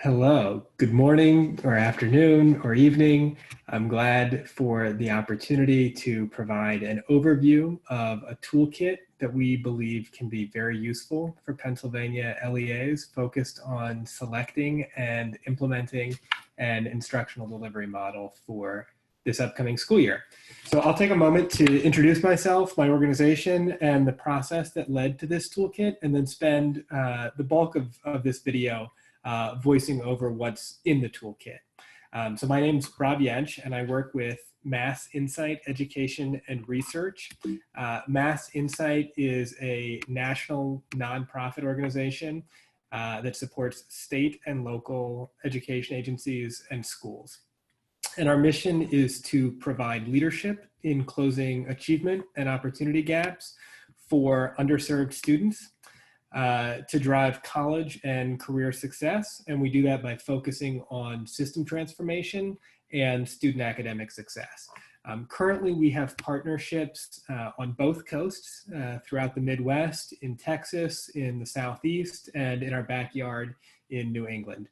Hello, good morning or afternoon or evening. I'm glad for the opportunity to provide an overview of a toolkit that we believe can be very useful for Pennsylvania LEAs focused on selecting and implementing an instructional delivery model for this upcoming school year. So I'll take a moment to introduce myself, my organization, and the process that led to this toolkit, and then spend the bulk of this video voicing over what's in the toolkit. So my name's Rob Yench, and I work with Mass Insight Education and Research. Mass Insight is a national nonprofit organization that supports state and local education agencies and schools. And our mission is to provide leadership in closing achievement and opportunity gaps for underserved students, to drive college and career success. And we do that by focusing on system transformation and student academic success. Currently, we have partnerships on both coasts throughout the Midwest, in Texas, in the Southeast, and in our backyard in New England.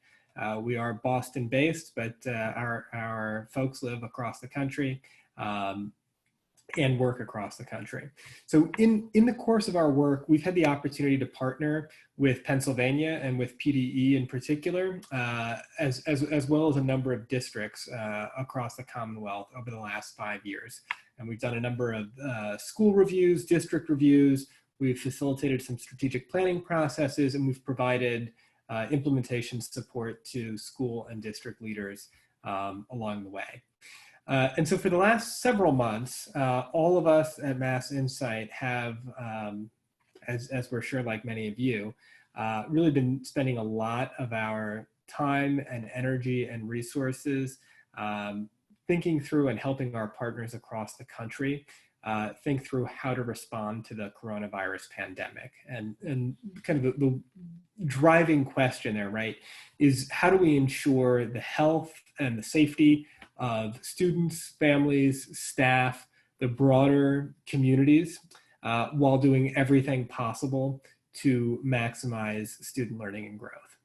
We are Boston based, but our folks live across the country. And work across the country. So in the course of our work, we've had the opportunity to partner with Pennsylvania and with PDE in particular, as well as a number of districts across the Commonwealth over the last 5 years. And we've done a number of school reviews, district reviews, we've facilitated some strategic planning processes, and we've provided implementation support to school and district leaders along the way. And so for the last several months, all of us at Mass Insight have, as we're sure like many of you, really been spending a lot of our time and energy and resources thinking through and helping our partners across the country think through how to respond to the coronavirus pandemic. And kind of the driving question there, right, is how do we ensure the health and the safety of students, families, staff, the broader communities, while doing everything possible to maximize student learning and growth.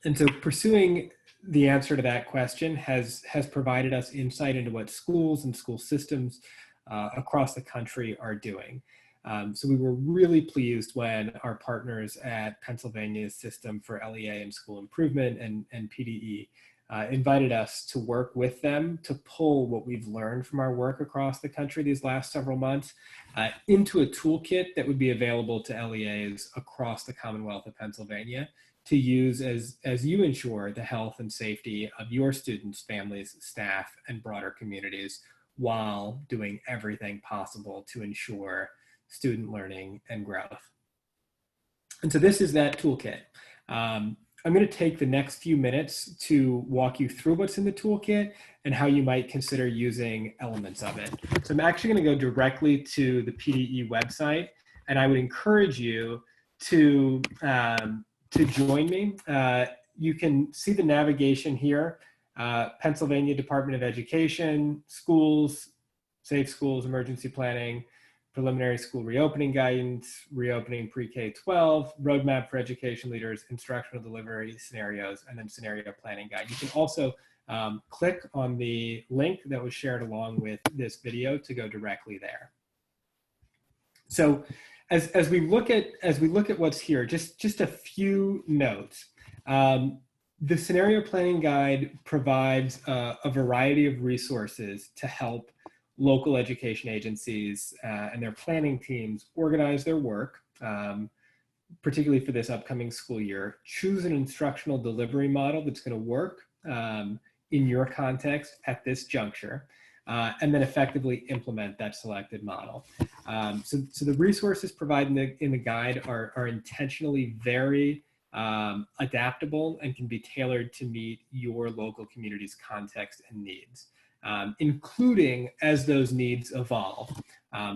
And so pursuing the answer to that question has provided us insight into what schools and school systems across the country are doing. So we were really pleased when our partners at Pennsylvania's System for LEA and School Improvement and PDE invited us to work with them to pull what we've learned from our work across the country these last several months into a toolkit that would be available to LEAs across the Commonwealth of Pennsylvania to use as you ensure the health and safety of your students, families, staff, and broader communities while doing everything possible to ensure student learning and growth. And so this is that toolkit. I'm going to take the next few minutes to walk you through what's in the toolkit and how you might consider using elements of it. So I'm actually going to go directly to the PDE website, and I would encourage you to join me. You can see the navigation here, Pennsylvania Department of Education, schools, safe schools, emergency planning, preliminary school reopening guidance, reopening pre-K-12, roadmap for education leaders, instructional delivery scenarios, and then scenario planning guide. You can also click on the link that was shared along with this video to go directly there. So as we look at what's here, just a few notes. The scenario planning guide provides a variety of resources to help local education agencies and their planning teams organize their work, particularly for this upcoming school year, choose an instructional delivery model that's going to work in your context at this juncture, and then effectively implement that selected model. So the resources provided in the guide are intentionally very adaptable and can be tailored to meet your local community's context and needs. Including as those needs evolve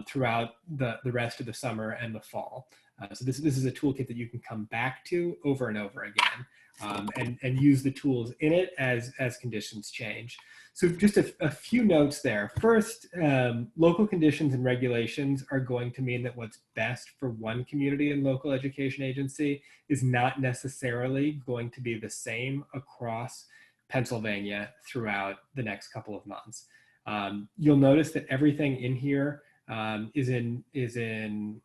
throughout the rest of the summer and the fall. So this is a toolkit that you can come back to over and over again and use the tools in it as conditions change. So just a few notes there. First, local conditions and regulations are going to mean that what's best for one community and local education agency is not necessarily going to be the same across Pennsylvania throughout the next couple of months. You'll notice that everything in here is in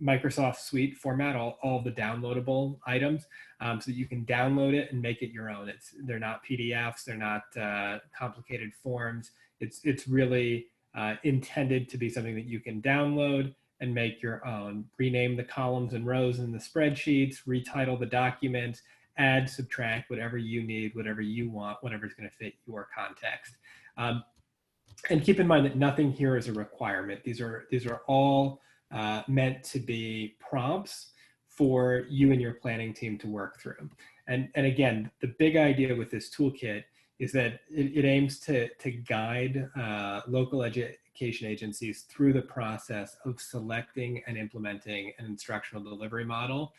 Microsoft Suite format, all the downloadable items, so that you can download it and make it your own. They're not PDFs, they're not complicated forms. It's really intended to be something that you can download and make your own. Rename the columns and rows in the spreadsheets, retitle the documents, add, subtract, whatever you need, whatever you want, whatever's going to fit your context. And keep in mind that nothing here is a requirement. These are all meant to be prompts for you and your planning team to work through. And again, the big idea with this toolkit is that it aims to guide local education agencies through the process of selecting and implementing an instructional delivery model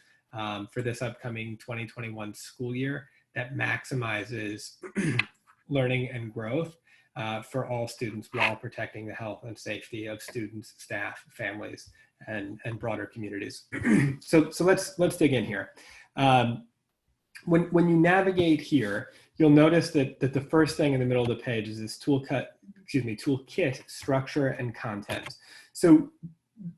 for this upcoming 2021 school year that maximizes learning and growth for all students while protecting the health and safety of students, staff, families, and broader communities. So let's dig in here. When you navigate here, you'll notice that the first thing in the middle of the page is this toolkit structure and content. So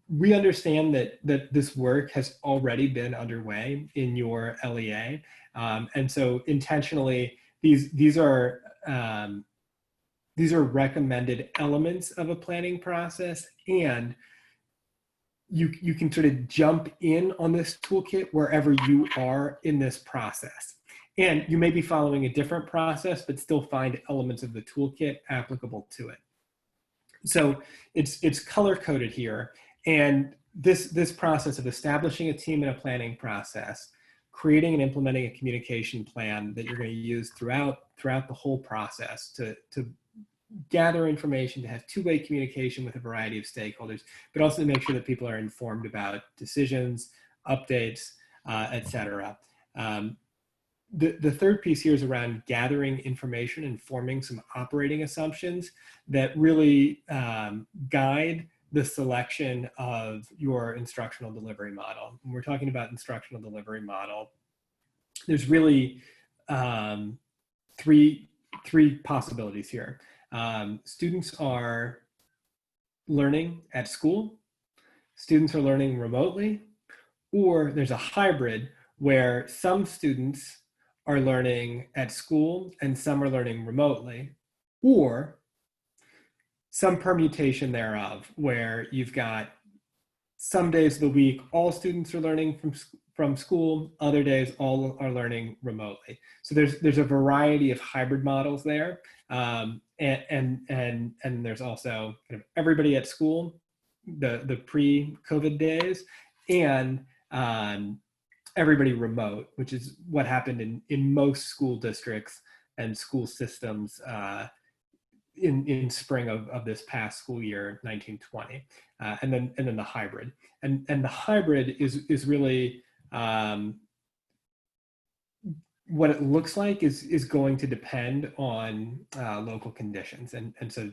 we understand that this work has already been underway in your LEA, and so intentionally these are recommended elements of a planning process, and you can sort of jump in on this toolkit wherever you are in this process. And you may be following a different process, but still find elements of the toolkit applicable to it. So it's color-coded here. And this process of establishing a team and a planning process, creating and implementing a communication plan that you're going to use throughout the whole process to gather information, to have two-way communication with a variety of stakeholders, but also to make sure that people are informed about decisions, updates, et cetera. The third piece here is around gathering information and forming some operating assumptions that really guide the selection of your instructional delivery model. When we're talking about instructional delivery model, there's really three possibilities here. Students are learning at school, students are learning remotely, or there's a hybrid where some students are learning at school and some are learning remotely, or some permutation thereof where you've got some days of the week all students are learning from school, other days all are learning remotely. So there's a variety of hybrid models there, and there's also kind of everybody at school, the pre-COVID days, and everybody remote, which is what happened in most school districts and school systems in spring of this past school year, 1920, and then the hybrid, and the hybrid is really what it looks like is going to depend on local conditions, and so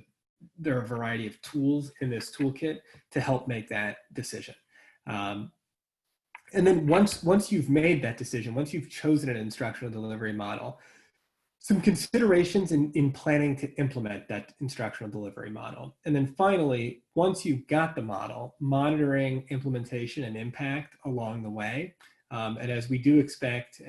there are a variety of tools in this toolkit to help make that decision. And then once you've made that decision, once you've chosen an instructional delivery model, some considerations in planning to implement that instructional delivery model. And then finally, once you've got the model, monitoring implementation and impact along the way. And as we do expect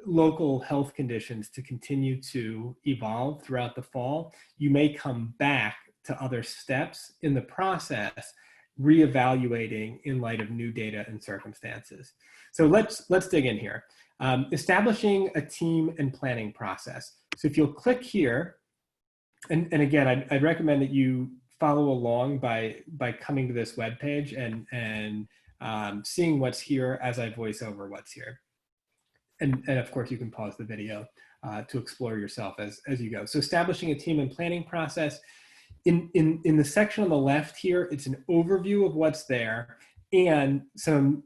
local health conditions to continue to evolve throughout the fall, you may come back to other steps in the process, reevaluating in light of new data and circumstances. So let's dig in here. Establishing a team and planning process. So if you'll click here, and again, I'd recommend that you follow along by coming to this webpage and seeing what's here as I voice over what's here. And of course, you can pause the video to explore yourself as you go. So establishing a team and planning process. In the section on the left here, it's an overview of what's there and some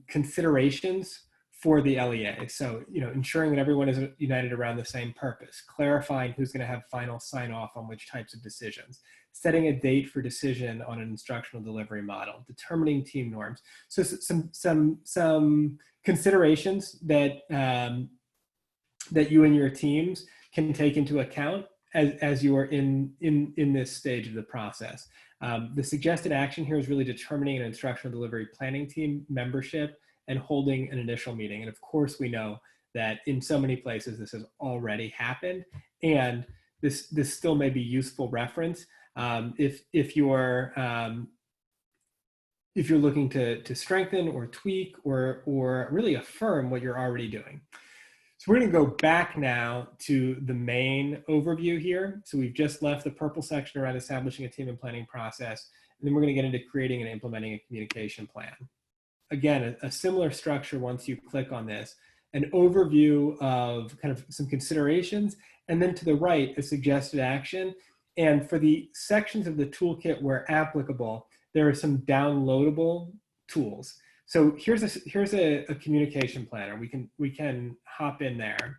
considerations for the LEA. So, ensuring that everyone is united around the same purpose, clarifying who's going to have final sign off on which types of decisions, setting a date for decision on an instructional delivery model, determining team norms. So some considerations that that you and your teams can take into account as you are in this stage of the process. The suggested action here is really determining an instructional delivery planning team membership and holding an initial meeting. And of course, we know that in so many places this has already happened, and this still may be useful reference if you're looking to strengthen or tweak or really affirm what you're already doing. So we're going to go back now to the main overview here. So we've just left the purple section around establishing a team and planning process, and then we're going to get into creating and implementing a communication plan. Again, a similar structure once you click on this, an overview of kind of some considerations, and then to the right, a suggested action. And for the sections of the toolkit where applicable, there are some downloadable tools. So here's a communication planner. We can hop in there.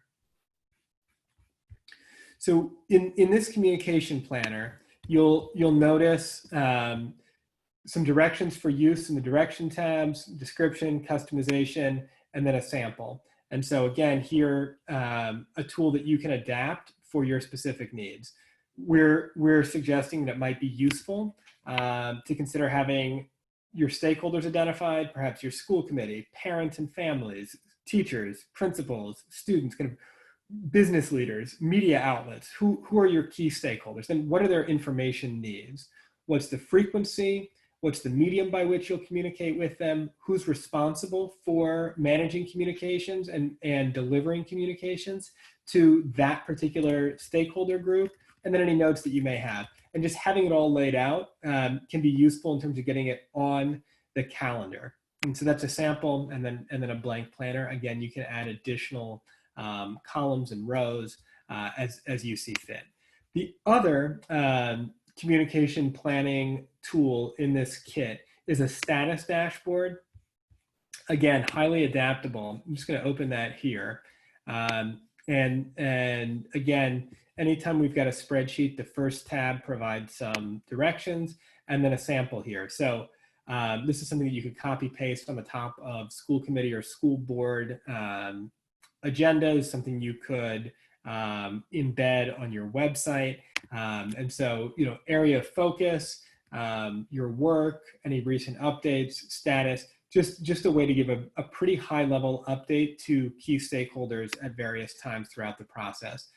So in this communication planner, you'll notice some directions for use in the direction tabs, description, customization, and then a sample. And so again, here, a tool that you can adapt for your specific needs. We're suggesting that it might be useful to consider having your stakeholders identified, perhaps your school committee, parents and families, teachers, principals, students, kind of business leaders, media outlets. Who are your key stakeholders? And what are their information needs? What's the frequency? What's the medium by which you'll communicate with them? Who's responsible for managing communications and delivering communications to that particular stakeholder group? And then any notes that you may have. And just having it all laid out can be useful in terms of getting it on the calendar. And so that's a sample, and then a blank planner. Again, you can add additional columns and rows as you see fit. The other communication planning tool in this kit is a status dashboard. Again, highly adaptable. I'm just going to open that here. And again, anytime we've got a spreadsheet, the first tab provides some directions and then a sample here. So this is something that you could copy paste on the top of school committee or school board agendas, something you could embed on your website. And so, area of focus, your work, any recent updates, status, just a way to give a pretty high level update to key stakeholders at various times throughout the process.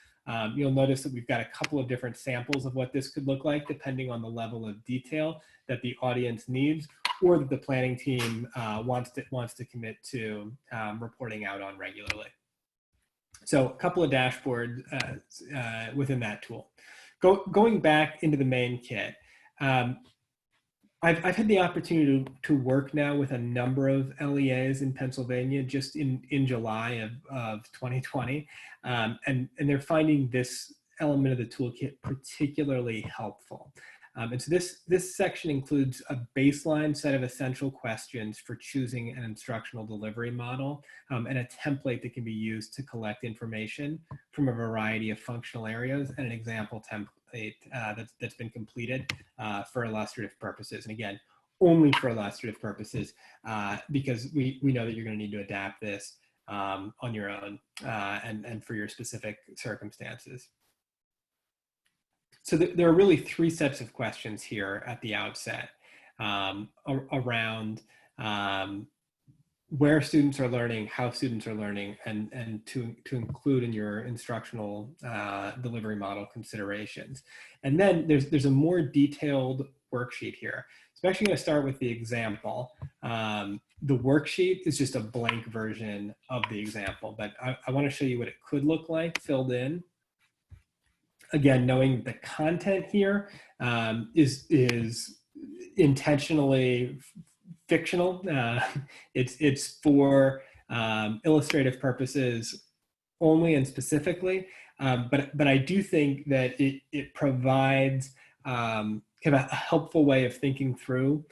You'll notice that we've got a couple of different samples of what this could look like depending on the level of detail that the audience needs or that the planning team wants to commit to reporting out on regularly. So a couple of dashboards within that tool. Going back into the main kit, I've had the opportunity to work now with a number of LEAs in Pennsylvania just in July of 2020, and they're finding this element of the toolkit particularly helpful. And so this section includes a baseline set of essential questions for choosing an instructional delivery model and a template that can be used to collect information from a variety of functional areas and an example template that's been completed for illustrative purposes. And again, only for illustrative purposes because we know that you're going to need to adapt this on your own and for your specific circumstances. So there are really three sets of questions here at the outset around where students are learning, how students are learning, and to include in your instructional delivery model considerations. And then there's a more detailed worksheet here. So I'm actually going to start with the example. The worksheet is just a blank version of the example, but I want to show you what it could look like filled in. Again, knowing the content here is intentionally fictional. It's for illustrative purposes only and specifically, but I do think that it provides kind of a helpful way of thinking through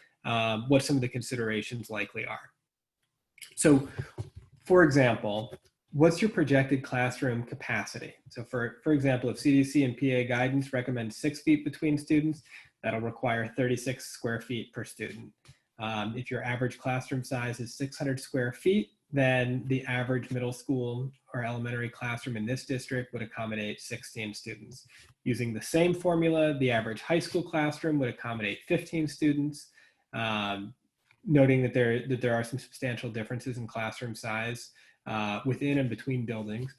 what some of the considerations likely are. So for example, what's your projected classroom capacity? So for example, if CDC and PA guidance recommend 6 feet between students, that'll require 36 square feet per student. If your average classroom size is 600 square feet, then the average middle school or elementary classroom in this district would accommodate 16 students. Using the same formula, the average high school classroom would accommodate 15 students, noting that there are some substantial differences in classroom size within and between buildings.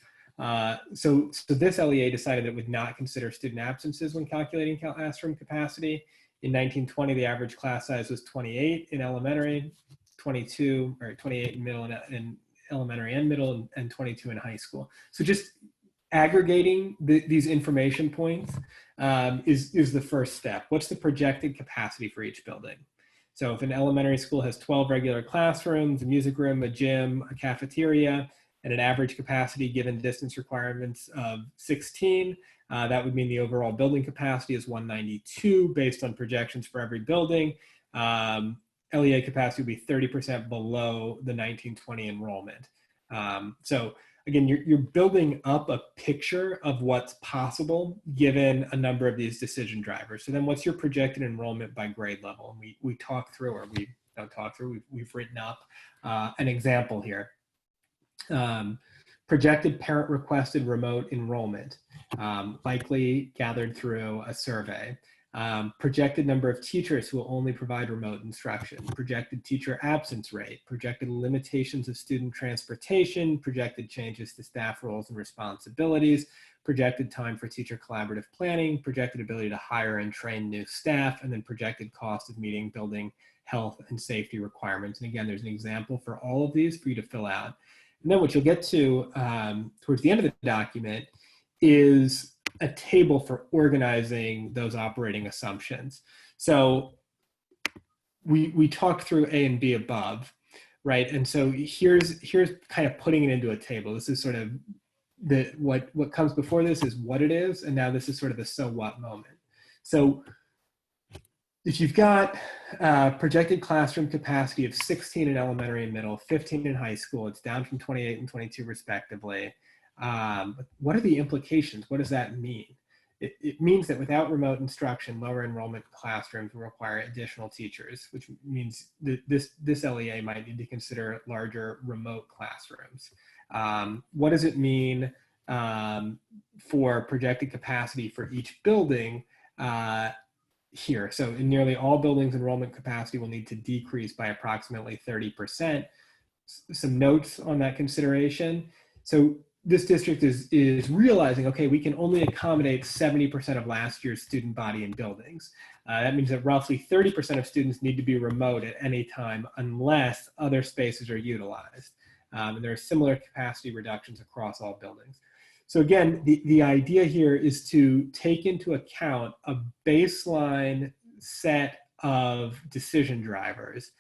So this LEA decided it would not consider student absences when calculating classroom capacity. In 1920, the average class size was 28 in elementary, 28 in middle and elementary and middle, and 22 in high school. So just aggregating these information points is the first step. What's the projected capacity for each building? So if an elementary school has 12 regular classrooms, a music room, a gym, a cafeteria, and an average capacity given distance requirements of 16, that would mean the overall building capacity is 192 based on projections for every building. LEA capacity would be 30% below the 1920 enrollment. So again, you're building up a picture of what's possible given a number of these decision drivers. So then what's your projected enrollment by grade level? And we talk through, or we don't talk through, we've written up an example here. Projected parent requested remote enrollment, likely gathered through a survey. Projected number of teachers who will only provide remote instruction, projected teacher absence rate, projected limitations of student transportation, projected changes to staff roles and responsibilities, projected time for teacher collaborative planning, projected ability to hire and train new staff, and then projected cost of meeting building health and safety requirements. And again, there's an example for all of these for you to fill out. And then what you'll get to towards the end of the document is a table for organizing those operating assumptions. So we talked through A and B above, right? And so here's kind of putting it into a table. This is sort of what comes before this is what it is, and now this is sort of the so what moment. So if you've got projected classroom capacity of 16 in elementary and middle, 15 in high school, it's down from 28 and 22 respectively. What are the implications? What does that mean? It means that without remote instruction, lower enrollment classrooms will require additional teachers, which means that this LEA might need to consider larger remote classrooms. What does it mean for projected capacity for each building here? So in nearly all buildings, enrollment capacity will need to decrease by approximately 30%. Some notes on that consideration. So this district is realizing, okay, we can only accommodate 70% of last year's student body in buildings. That means that roughly 30% of students need to be remote at any time unless other spaces are utilized. And there are similar capacity reductions across all buildings. So again, the idea here is to take into account a baseline set of decision drivers,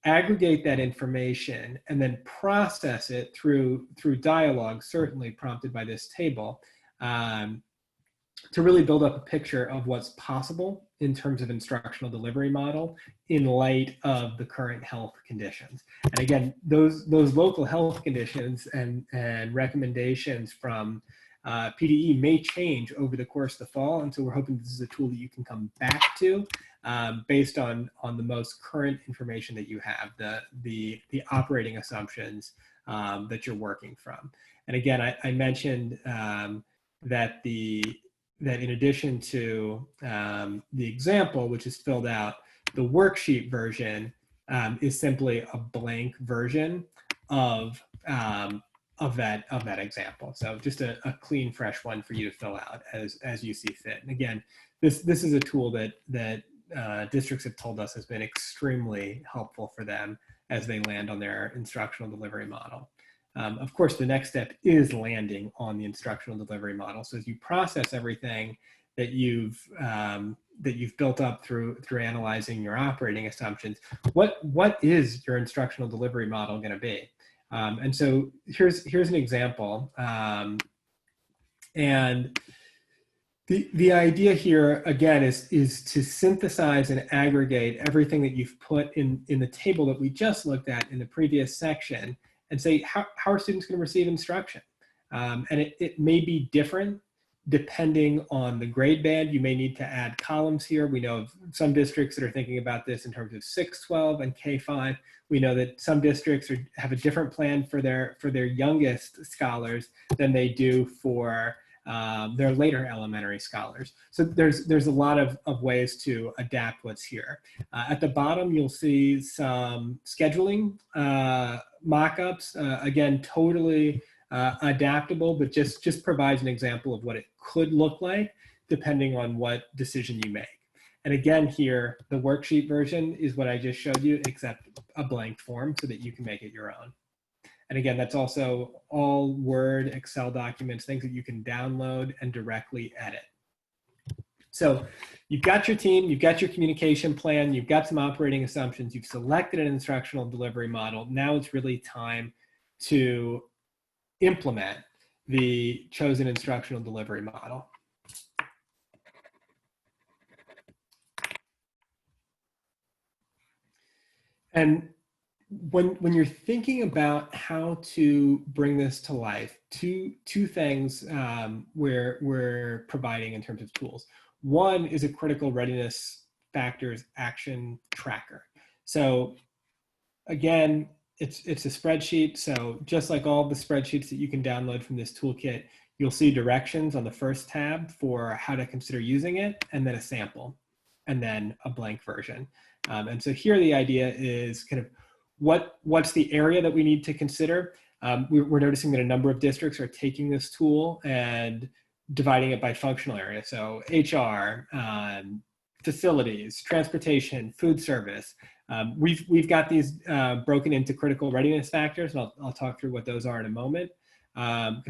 aggregate that information, and then process it through dialogue, certainly prompted by this table, to really build up a picture of what's possible in terms of instructional delivery model in light of the current health conditions. And again, those local health conditions and recommendations from PDE may change over the course of the fall, and so we're hoping this is a tool that you can come back to based on the most current information that you have, the operating assumptions that you're working from. And again, I mentioned that in addition to the example, which is filled out, the worksheet version is simply a blank version of that example. So just a clean, fresh one for you to fill out as you see fit. And again, this is a tool that districts have told us has been extremely helpful for them as they land on their instructional delivery model. Of course, the next step is landing on the instructional delivery model. So as you process everything that you've built up through analyzing your operating assumptions, what is your instructional delivery model going to be? And so here's an example. And the idea here, again, is to synthesize and aggregate everything that you've put in the table that we just looked at in the previous section, and say, how are students going to receive instruction? And it may be different depending on the grade band. You may need to add columns here. We know of some districts that are thinking about this in terms of 6-12 and K-5. We know that some districts have a different plan for their youngest scholars than they do for their later elementary scholars. So there's a lot of ways to adapt what's here. At the bottom, you'll see some scheduling mock-ups. Again, totally adaptable, but just provides an example of what it could look like depending on what decision you make. And again, here, the worksheet version is what I just showed you, except a blank form so that you can make it your own. And again, that's also all Word, Excel documents, things that you can download and directly edit. So you've got your team, you've got your communication plan, you've got some operating assumptions, you've selected an instructional delivery model. Now it's really time to implement the chosen instructional delivery model. And when you're thinking about how to bring this to life, two things we're providing in terms of tools. One is a critical readiness factors action tracker. So again, it's a spreadsheet. So just like all the spreadsheets that you can download from this toolkit, you'll see directions on the first tab for how to consider using it, and then a sample, and then a blank version. And so here the idea is kind of what's the area that we need to consider. We're noticing that a number of districts are taking this tool and dividing it by functional area. So HR, facilities, transportation, food service. We've got these broken into critical readiness factors, and I'll talk through what those are in a moment.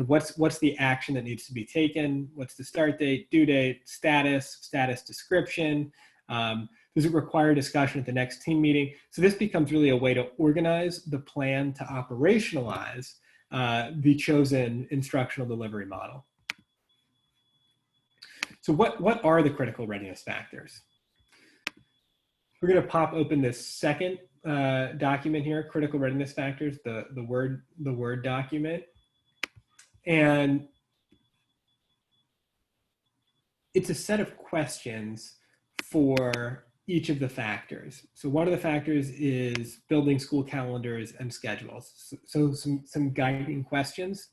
What's the action that needs to be taken? What's the start date, due date, status description? Does it require discussion at the next team meeting? So this becomes really a way to organize the plan to operationalize the chosen instructional delivery model. So what are the critical readiness factors? We're going to pop open this second document here, critical readiness factors, the Word document. And it's a set of questions for each of the factors. So one of the factors is building school calendars and schedules. So some guiding questions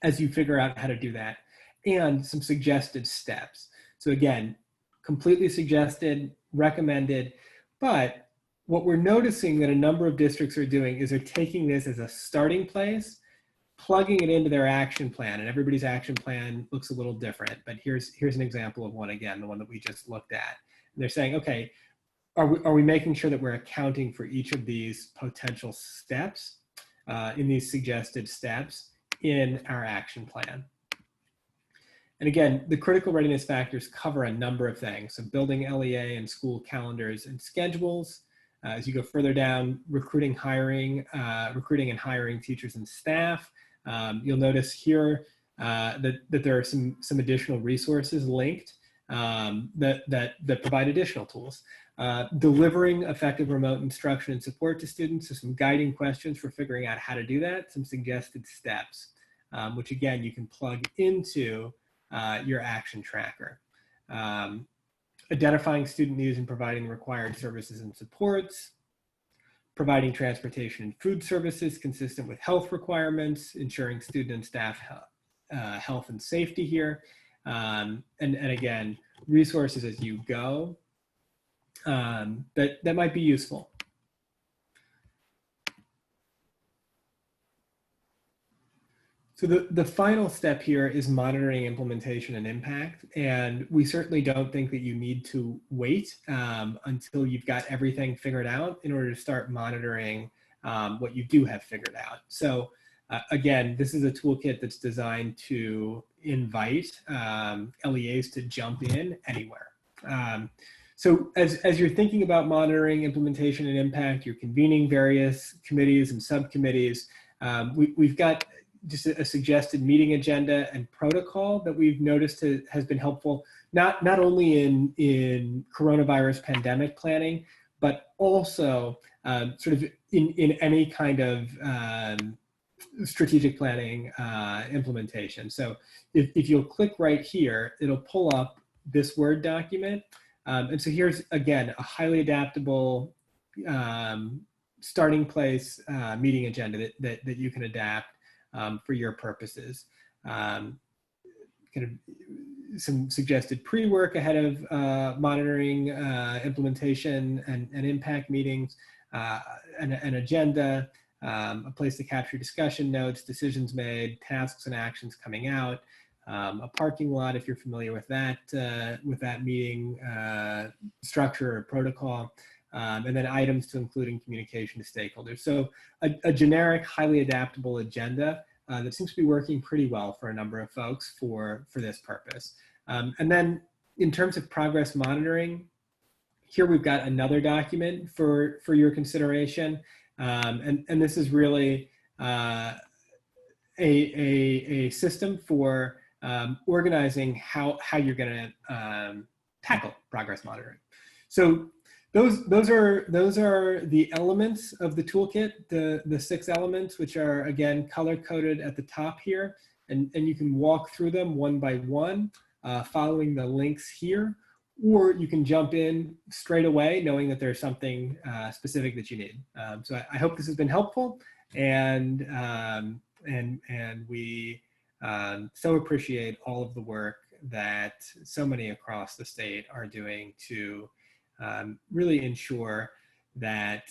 as you figure out how to do that, and some suggested steps. So again, completely suggested, recommended, but what we're noticing that a number of districts are doing is they're taking this as a starting place, plugging it into their action plan, and everybody's action plan looks a little different, but here's an example of one again, the one that we just looked at. And they're saying, okay, are we making sure that we're accounting for each of these potential steps in these suggested steps in our action plan? And again, the critical readiness factors cover a number of things. So building LEA and school calendars and schedules. As you go further down, recruiting and hiring teachers and staff. You'll notice here that there are some additional resources linked that provide additional tools. Delivering effective remote instruction and support to students. So some guiding questions for figuring out how to do that. Some suggested steps, which again, you can plug into your action tracker. Identifying student needs and providing required services and supports, providing transportation and food services consistent with health requirements, ensuring student and staff health and safety here, and again, resources as you go that might be useful. So the final step here is monitoring implementation and impact. And we certainly don't think that you need to wait until you've got everything figured out in order to start monitoring what you do have figured out. So again, this is a toolkit that's designed to invite LEAs to jump in anywhere. So as you're thinking about monitoring implementation and impact, you're convening various committees and subcommittees. We've got just a suggested meeting agenda and protocol that we've noticed has been helpful, not only in coronavirus pandemic planning, but also sort of in any kind of strategic planning implementation. So if you'll click right here, it'll pull up this Word document. And so here's, again, a highly adaptable starting place meeting agenda that you can adapt for your purposes. Kind of some suggested pre-work ahead of monitoring implementation and impact meetings, an agenda, a place to capture discussion notes, decisions made, tasks and actions coming out, a parking lot if you're familiar with that meeting structure or protocol, and then items to include in communication to stakeholders. So a generic, highly adaptable agenda that seems to be working pretty well for a number of folks for this purpose. And then in terms of progress monitoring, here we've got another document for your consideration. And this is really a system for organizing how you're going to tackle progress monitoring. So those are the elements of the toolkit, the 6 elements, which are again color coded at the top here, and you can walk through them one by one, following the links here, or you can jump in straight away knowing that there's something specific that you need. So I hope this has been helpful, and we so appreciate all of the work that so many across the state are doing to really ensure that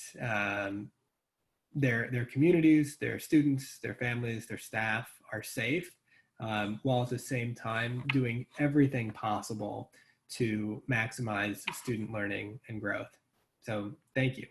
their communities, their students, their families, their staff are safe, while at the same time doing everything possible to maximize student learning and growth. So thank you.